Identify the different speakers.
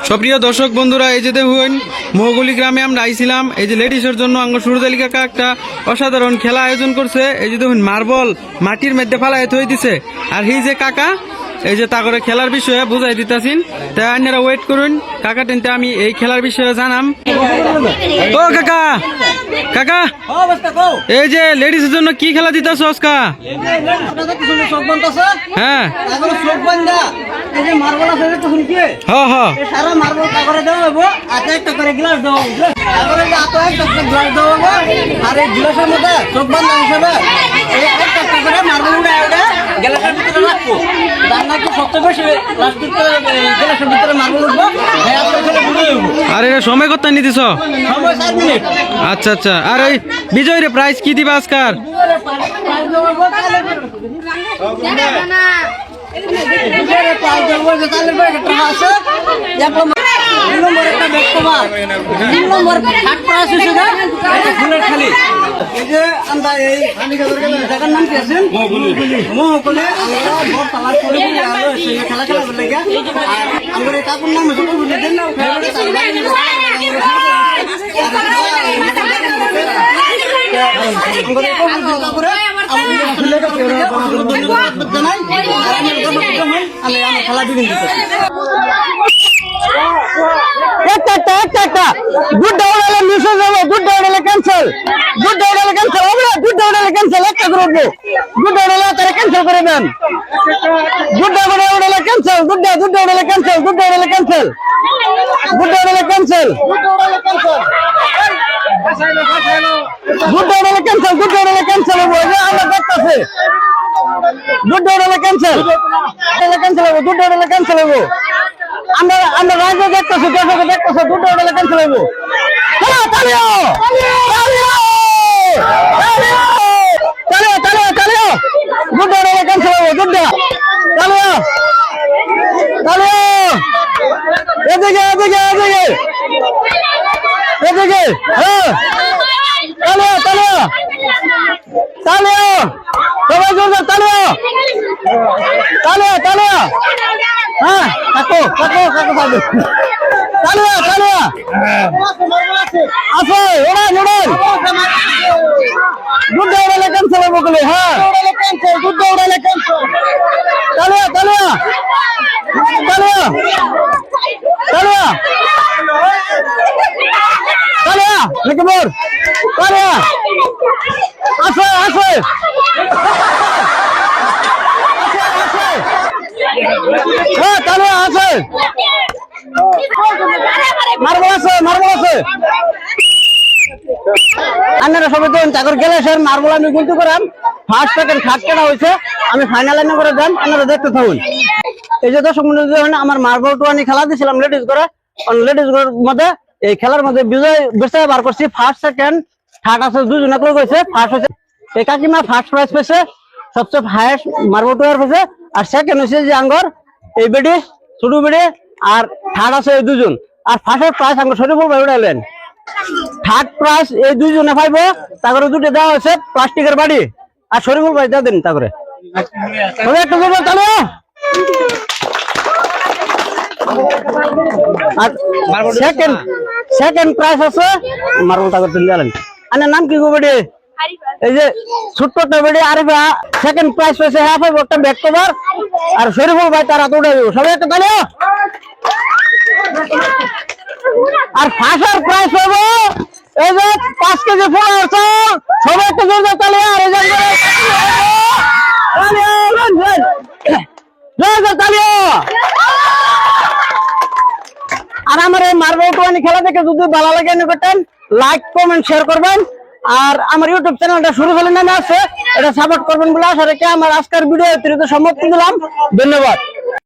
Speaker 1: সুপ্রিয় দর্শক বন্ধুরা, এই যে দেখুন মহগুলি গ্রামে আমরা আইছিলাম। এই যে লেডিসের জন্য আঙ্গ সুরজালি কাকা একটা অসাধারণ খেলা আয়োজন করছে। এই যে দেখুন মার্বল মাটির মধ্যে ফালাই থই দিছে। আর এই যে কাকা এই যে তা করে খেলার বিষয়ে বুঝাই দিতেছেন, তাই আপনারা ওয়েট করুন। কাকা টেনতে আমি এই খেলার বিষয়ে জানাম। ও কাকা, কাকা এই যে লেডিসের জন্য কি খেলা দিতেছ আজকা? হ্যাঁ আর এটা সময় কত নিতেছ? আচ্ছা আচ্ছা। আর এই বিজয় রে প্রাইজ কি দিবা আজকার? আপনারা সবাই তো চাকর গেলে স্যার মার্বল আমি গুনতে করাম। ফার্স্ট সেকেন্ড থার্ড কেনা হয়েছে, আমি ফাইনাল লাইনে করে দেন, আপনারা দেখতে থাকুন। এই যে দর্শক মন্ডলী আমার মার্বল টুয়ানি খেলা দিয়েছিলাম লেডিস করে, লেডিস মধ্যে এই খেলার মধ্যে বিজয় বেছে বার করছি। ফার্স্ট সেকেন্ড থার্ড আছে দুজনে করে গেছে। ফার্স্ট হচ্ছে এই কাকিমা ফার্স্ট প্রাইজ পেয়েছে, সবচেয়ে হাইয়েস্ট মার্বল টুয়ার পেয়েছে। আর সেকেন্ড হচ্ছে যে আঙ্গর এই বেডি ছোট বেডি, আর থার্ড আছে এই দুজন। আর ফার্স্টের প্রাইজ আঙ্গর শরীফুল ভাই উঠাইলেন। থার্ড প্রাইজ এই দুইজনে পাইব। তারপরে দুটো দেওয়া হয়েছে প্লাস্টিকের বাড়ি, আর শরীফুল ভাই দেওয়া দিন। তারপরে একটা দেবো তাহলে। আর সেকেন্ড প্রাইজ আছে মার্বল তারপর তুলে দিলেন। আপনার নাম কি গো বেডি? এই যে ছোট্ট একটা বেডি আরিফা সেকেন্ড প্রাইজ পেয়েছে, হ্যাঁ পাইব একটা ব্যাক কভার। আর শরীফুল ভাই তার হাতে উঠে দেবো। সবাই একটা তাহলে। আর ফার্স্ট প্রাইজ পাবো এই যে 5 কেজি ফল আছে। সবাই একটা জোরে তালে। আর এই আর আমার এই মার্বল টুয়ানি খেলা দেখে যদি ভালো লাগে করতেন লাইক কমেন্ট শেয়ার করবেন। আর আমার ইউটিউব চ্যানেলটা শুরু হলে নামে আছে, এটা সাপোর্ট করবেন বলে আশা রেখে আমার আজকের ভিডিও সমাপ্তি দিলাম। ধন্যবাদ।